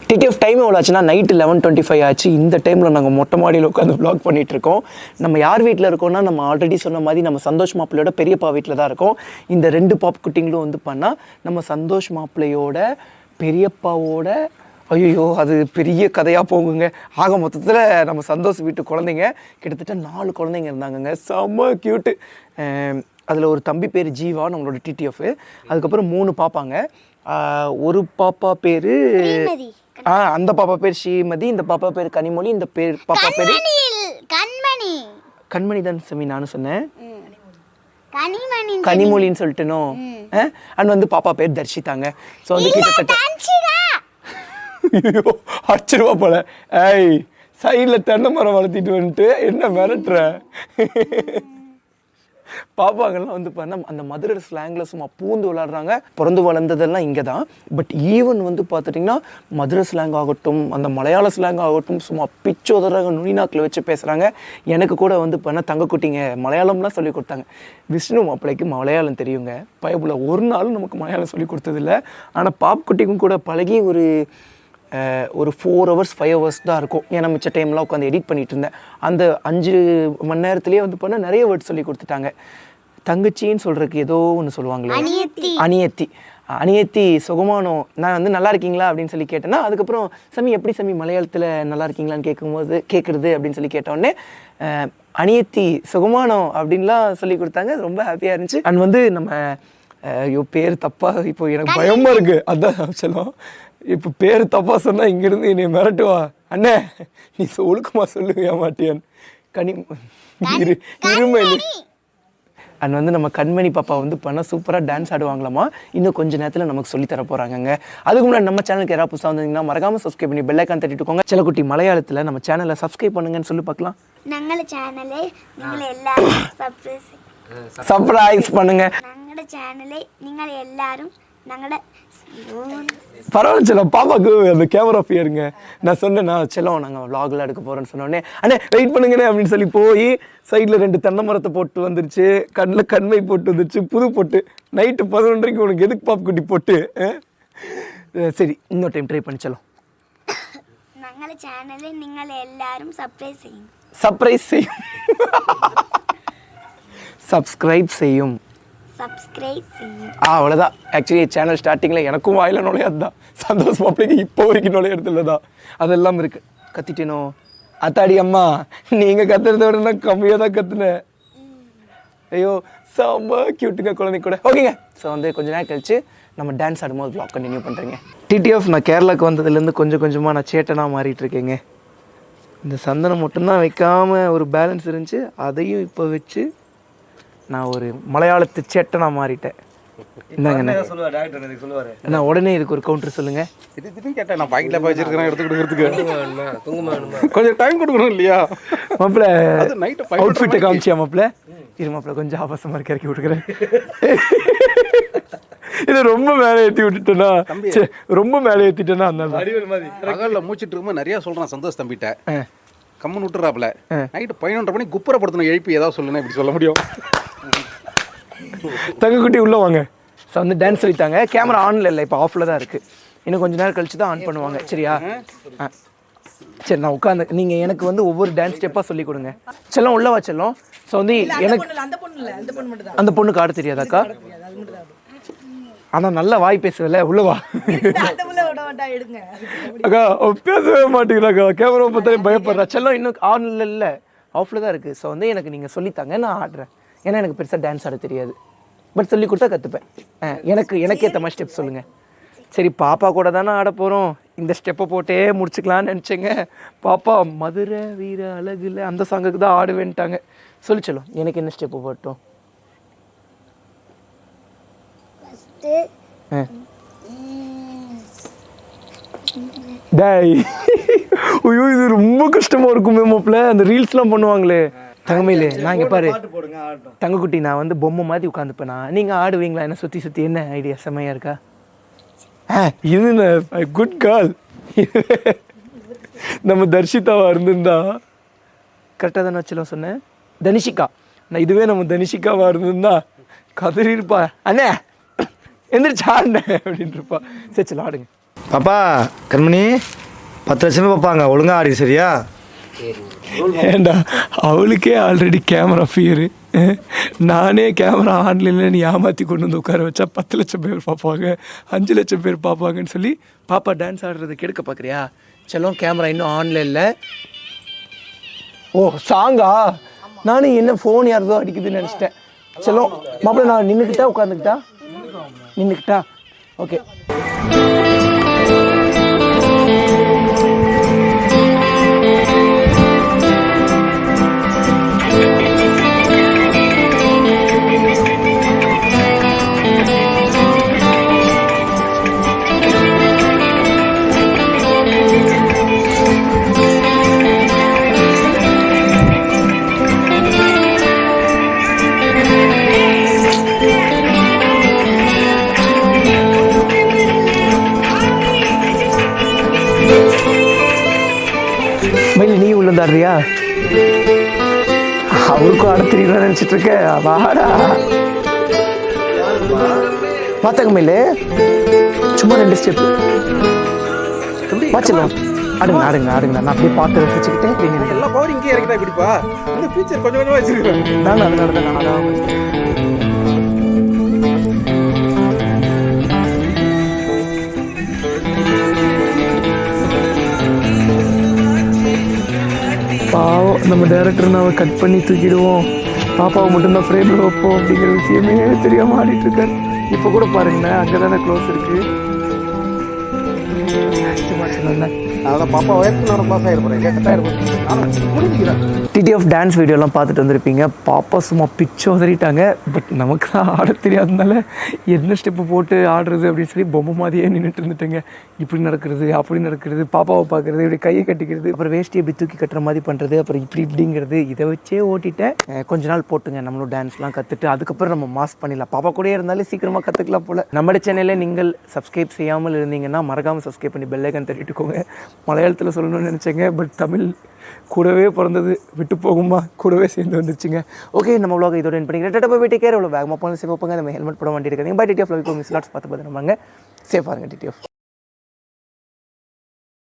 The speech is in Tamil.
டிடிஎஃப் டைம் எவ்வளோ ஆச்சுன்னா நைட்டு 11:25 ஆச்சு. இந்த டைமில் நாங்கள் மொட்டை மாடியில் உட்காந்து வ்ளாக் பண்ணிகிட்ருக்கோம். நம்ம யார் வீட்டில் இருக்கோம்னா, நம்ம ஆல்ரெடி சொன்ன மாதிரி நம்ம சந்தோஷ் மாப்பிள்ளையோட பெரியப்பா வீட்டில் தான் இருக்கோம். இந்த 2 பாப் குட்டிங்களும் வந்து பண்ணால் நம்ம சந்தோஷ் மாப்பிள்ளையோட பெரியப்பாவோட ஐயோ அது பெரிய கதையாக போகுங்க. ஆக மொத்தத்தில் நம்ம சந்தோஷ் வீட்டு குழந்தைங்க கிட்டத்தட்ட 4 குழந்தைங்க இருந்தாங்கங்க. செம்ம க்யூட்டு. அதில் ஒரு தம்பி பேர் ஜீவா, நம்மளோட டிடிஎஃப். அதுக்கப்புறம் 3 பாப்பாங்க. ஒரு பாப்பா பேர் அந்த பாப்பா பேர் ஸ்ரீமதி, இந்த பாப்பா பேர் கனிமொழி, இந்த பேர் பாப்பா பேர் கண்மணி தான் சாமி நானும் சொன்னேன். கனிமொழின்னு சொல்லிட்டேனோ. அண்ட் வந்து பாப்பா பேர் தர்ஷிதாங்க. ஸோ வந்து கிட்டத்தட்ட அடிச்சிருவா போல. ஏய் சைடில் தென்னை மரம் வளர்த்திட்டு வந்துட்டு என்ன மிரட்டுற? பாப்பாங்கெல்லாம் வந்து பார்த்தா அந்த மதுரை ஸ்லாங்கில் சும்மா பூந்து விளாடுறாங்க. பிறந்து வளர்ந்ததெல்லாம் இங்கே தான். பட் ஈவன் வந்து பார்த்துட்டிங்கன்னா மதுரை ஸ்லாங் ஆகட்டும், அந்த மலையாள ஸ்லாங் ஆகட்டும், சும்மா பிச்சு உதறாங்க, நுனிநாக்கில் வச்சு பேசுகிறாங்க. எனக்கு கூட வந்து பார்த்தா தங்கக்குட்டிங்க மலையாளம்லாம் சொல்லி கொடுத்தாங்க. விஷ்ணு மாப்பிள்ளைக்கு மலையாளம் தெரியுங்க. பயபுல ஒரு நாளும் நமக்கு மலையாளம் சொல்லி கொடுத்ததில்ல. ஆனால் பாப் குட்டிக்கும் கூட பழகி ஒரு 4 hours 5 hours தான் இருக்கும். ஏன்னா மிச்ச டைம்லாம் உட்காந்து எடிட் பண்ணிட்டு இருந்தேன். அந்த 5 மணி நேரத்துலேயே வந்து பண்ண நிறைய வேர்ட்ஸ் சொல்லி கொடுத்துட்டாங்க. தங்கச்சின்னு சொல்கிறதுக்கு ஏதோ ஒன்று சொல்லுவாங்களே, அணியத்தி. அணியத்தி சுகமானோ, நான் வந்து நல்லா இருக்கீங்களா அப்படின்னு சொல்லி கேட்டேன்னா, அதுக்கப்புறம் சமி எப்படி சமி மலையாளத்தில் நல்லா இருக்கீங்களான்னு கேட்குறது அப்படின்னு சொல்லி கேட்டோடனே அணியத்தி சுகமானோ அப்படின்லாம் சொல்லி கொடுத்தாங்க. ரொம்ப ஹாப்பியாக இருந்துச்சு. அண்ட் வந்து நம்ம ஐயோ பேர் தப்பாக இப்போ எனக்கு பயமாக இருக்குது. அதான் சொல்லுவோம், இப்போ பேர் தப்பாக சொன்னால் இங்கேருந்து என்னை மிரட்டுவா. அண்ணே நீ ஒழுக்கமாக சொல்லுவியா மாட்டியான் இருமையில். அண்ட் வந்து நம்ம கண்மணி பாப்பா வந்து பண்ணால் சூப்பராக டான்ஸ் ஆடுவாங்களாமா. இன்னும் கொஞ்சம் நேரத்தில் நமக்கு சொல்லித்தர போகிறாங்கங்க. அதுக்கு முன்னாடி நம்ம சேனலுக்கு யாராவது புதுசாக வந்தீங்கன்னா மறக்காமல் சப்ஸ்கிரைப் பண்ணி பெல் ஐக்கான் தட்டிட்டுக்கோங்க. செல்லக்குட்டி மலையாளத்தில் நம்ம சேனலை சப்ஸ்கிரைப் பண்ணுங்கன்னு சொல்லி பார்க்கலாம். ഞങ്ങളുടെ ചാനല് നിങ്ങൾ എല്ലാവരും சர்ப்ரைஸ் பண்ணுங்க. ഞങ്ങളുടെ ചാനല് നിങ്ങൾ എല്ലാവരും ഞങ്ങളുടെ பரவாயில்ல செல்லம், பாப்பாவுக்கு அந்த கேமரா ஃபியருங்க. நான் சொன்னேன்னா செல்லம் நாங்கள் விளாக்லாம் எடுக்க போகிறோன்னு சொன்னோடனே அண்ணே வெயிட் பண்ணுங்கண்ணே அப்படின்னு சொல்லி போய் சைடில் 2 தென்னை மரத்தை போட்டு வந்துருச்சு, கண்ணில் கண்மை போட்டு வந்துருச்சு, புது போட்டு. நைட்டு 11:30 உனக்கு எதுக்கு பாப் குட்டி போட்டு? சரி இன்னொரு டைம் ட்ரை பண்ணி செல்லம். ഞങ്ങളുടെ ചാനല് നിങ്ങൾ എല്ലാവരും സബ്സ്ക്രൈബ് ചെയ്യും. சப்ஸ்கிரைப் செய்யும். அவ்வளோதான். ஆக்சுவலி சேனல் ஸ்டார்டிங்கில் எனக்கும் வாயில நுழையாது தான். சந்தோஷ் மாப்பிள்ளைக்கு இப்போ வரைக்கும் நுழையிறதுல தான் அதெல்லாம் இருக்குது. கத்திட்டேனோ அத்தாடி அம்மா, நீங்கள் கத்துறத விட நான் கம்மியாக தான் கற்றுனேன். ஐயோ செம்ம க்யூட்டுங்க குழந்தை கூட. ஓகேங்க. ஸோ வந்து கொஞ்ச நேரம் கழிச்சு நம்ம டான்ஸ் ஆடும்போது வ்ளாக் கண்டினியூ பண்ணுறேங்க. டிடிஎஃப் நான் கேரளாவுக்கு வந்ததுலேருந்து கொஞ்சம் கொஞ்சமாக நான் சேட்டனாக மாறிட்டுருக்கேங்க. இந்த சந்தனம் மட்டும்தான் வைக்காமல் ஒரு பேலன்ஸ் இருந்துச்சு, அதையும் இப்போ வச்சு நான் ஒரு மலையாளத்து சேட்டனாக மாறிட்டேன். என்னங்கண்ணே நான் உடனே இதுக்கு ஒரு கவுண்டர் சொல்லுங்க. கேட்டேன் நான் பாக்கெட்ல போய் வச்சிருக்கேன், எடுத்து கொடுக்கறதுக்கு கொஞ்சம் டைம் கொடுக்கணும் இல்லையா மாப்பிள்ள? அவுட்ஃபிட்டை காமிச்சியா மாப்பிள்ள? இரு மாப்பிள்ள கொஞ்சம் ஆபாசமாக இருக்க இறக்கி விட்டுக்கிறேன். இதை ரொம்ப மேலே ஏற்றி விட்டுட்டேன்னா, ரொம்ப மேலே ஏற்றிட்டேன்னா அந்த பகலில் மூச்சிட்டு இருக்கும்போது நிறையா சொல்கிறான் சந்தோஷ் தம்பிட்ட. கம்மன் விட்டுறாப்புல நைட்டு 11:30 மணி குப்புறப்படுத்தணும் எழுப்பி ஏதாவது சொல்லுன்னா இப்படி சொல்ல முடியும். தங்கக்குட்டி உள்ளே வாங்க. ஸோ வந்து டான்ஸ் சொல்லிட்டாங்க. கேமரா ஆனில் இல்லை, இப்போ ஆஃபில் தான் இருக்குது. இன்னும் கொஞ்சம் நேரம் கழிச்சு தான் ஆன் பண்ணுவாங்க. சரியா? சரி நான் உட்காந்து நீங்கள் எனக்கு வந்து ஒவ்வொரு டான்ஸ் ஸ்டெப்பாக சொல்லி கொடுங்க. செல்லம் உள்ளவா செல்லம். ஸோ வந்து எனக்கு அந்த பொண்ணுக்கு ஆட தெரியாதாக்கா? ஆனால் நல்லா வாய் பேசுவல. உள்ளவா அக்கா பேசவே மாட்டேங்கிறாக்கா. கேமரா பார்த்தாலே பயப்படுறா. செல்லம் இன்னும் ஆனில் இல்லை, ஆஃபில் தான் இருக்குது. ஸோ வந்து எனக்கு நீங்கள் சொல்லித்தாங்க, நான் ஆடுறேன். ஏன்னா எனக்கு பெருசாக டான்ஸ் ஆட தெரியாது. பட் சொல்லி கொடுத்தா கற்றுப்பேன். எனக்கு ஏற்ற மாதிரி ஸ்டெப் சொல்லுங்கள். சரி பாப்பா கூட தானே ஆட போகிறோம், இந்த ஸ்டெப்பை போட்டே முடிச்சுக்கலான்னு நினச்சேங்க. பாப்பா மதுரை வீர அழகுல அந்த சாங்குக்கு தான் ஆடுவேன்ட்டாங்க. சொல்லிச்சலும் எனக்கு என்ன ஸ்டெப்பு போட்டோம்? டேய் ஐயோ இது ரொம்ப கஷ்டமாக இருக்குமே மாப்பிள்ள. அந்த ரீல்ஸ்லாம் பண்ணுவாங்களே தங்கமையிலே. நான் இங்கே பாரு தங்கக்குட்டி, நான் வந்து பொம்மை மாதிரி உட்காந்துப்பேனா, நீங்கள் ஆடுவீங்களா என்ன சுற்றி சுற்றி? என்ன ஐடியா செம்மையாக இருக்கா? இது குட் கால். நம்ம தர்ஷிதாவா இருந்திருந்தா கரெக்டாக தானே வச்சலாம் சொன்னேன். தனிஷிகா, நான் இதுவே நம்ம தனிஷிகாவா இருந்திருந்தா கதறி இருப்பா, அண்ணே எந்திரிச்சு ஆடுனேன் அப்படின்ட்டு இருப்பா. சரி ஆடுங்க. பாப்பா கண்மணி 10 லட்சமே பார்ப்பாங்க ஒழுங்கா ஆடி சரியா? ஏண்டா அவளுக்கே ஆல்ரெடி கேமரா ஃபியரு, நானே கேமரா ஆன்லைனில் ஏமாற்றி கொண்டு வந்து உட்கார வச்சா 10 லட்சம் பேர் பார்ப்பாங்க, 5 லட்சம் பேர் பார்ப்பாங்கன்னு சொல்லி பாப்பா டான்ஸ் ஆடுறது கெடுக்க பார்க்குறியா? செல்லம் கேமரா இன்னும் ஆன்லைனில். ஓ சாங்கா? நானும் என்ன ஃபோன் யாரதோ அடிக்குதுன்னு நினச்சிட்டேன். செல்லம் மாப்பிள்ள நான் நின்றுக்கிட்டா உட்காந்துக்கிட்டா? நின்றுக்கிட்டா? ஓகே. மயில் நீ உள்ளதாடுறியா? அவருக்கும் ஆட தெரியல நினைச்சிட்டு இருக்க. வாடா பார்த்தாங்க மயில், சும்மா 2 ஸ்டெப் வாச்சலாம். ஆடுங்க ஆடுங்க ஆடுங்க. நான் அப்படியே பார்த்து ரசிச்சுக்கிட்டேன். எல்லா பவர் இங்கே இறக்கிட்டா இப்படிப்பா. இந்த ஃபீச்சர் கொஞ்சம் கொஞ்சமாக வச்சிருக்கேன். நான் அதனால தான் நான் அதான் பாவம் நம்ம டேரக்டர் நாவை கட் பண்ணி தூக்கிடுவோம், பாப்பாவை மட்டும்தான் ஃப்ரேமில் வைப்போம் அப்படிங்கிற விஷயமே தெரியாமல் ஆடிட்டு இருக்காரு. இப்போ கூட பாருங்களேன், அங்கே தானே க்ளோஸ் இருக்கு. அதான் பாப்பா வயசுக்கு நான் க்ளாஸ் ஆகிருப்பேன். டிடிஎஃப் டான்ஸ் வீடியோலாம் பார்த்துட்டு வந்திருப்பீங்க. பாப்பா சும்மா பிச்சு உதறிட்டாங்க. பட் நமக்கு தான் ஆட தெரியாதனால என்ன ஸ்டெப்பு போட்டு ஆடுறது அப்படின்னு சொல்லி பொம்மை மாதிரியே நின்றுட்டு இருந்துட்டேங்க. இப்படி நடக்கிறது அப்படி நடக்கிறது, பாப்பாவை பார்க்குறது, இப்படி கையை கட்டிக்கிறது, அப்புறம் வேஷ்டி இப்படி தூக்கி கட்டுற மாதிரி பண்ணுறது, அப்புறம் இப்படிங்கிறது, இதை வச்சே ஓட்டிட்டேன். கொஞ்ச நாள் போட்டுங்க நம்மளும் டான்ஸ்லாம் கற்றுட்டு அதுக்கப்புறம் நம்ம மாஸ் பண்ணிடலாம். பாப்பா கூட இருந்தாலே சீக்கிரமாக கற்றுக்கலாம் போல். நம்ம சேனலில் நீங்கள் சப்ஸ்கிரைப் செய்யாமல் இருந்தீங்கன்னா மறக்காமல் சப்ஸ்கிரைப் பண்ணி பெல் ஐக்கான் தட்டிட்டுக்கோங்க. மலையாளத்தில் சொல்லணும்னு நினச்சேங்க, பட் தமிழ் கூடவே பிறந்தது விட்டு போகுமா, கூடவே சேர்ந்து வந்துருச்சுங்க. ஓகே, நம்ம vlog இதோட என் பண்ணிக்கிறேன். டேட்டா போய் டேக் கேர். எவ்வளோ வேகமாக போகணும் சேஃபாக போங்க. நம்ம ஹெல்மெட் போட வண்டி இருக்காங்க. Bye TTF love miss lots பார்த்து பார்த்து நம்மங்க சேஃபாக இருங்க டிடிஎஃப்.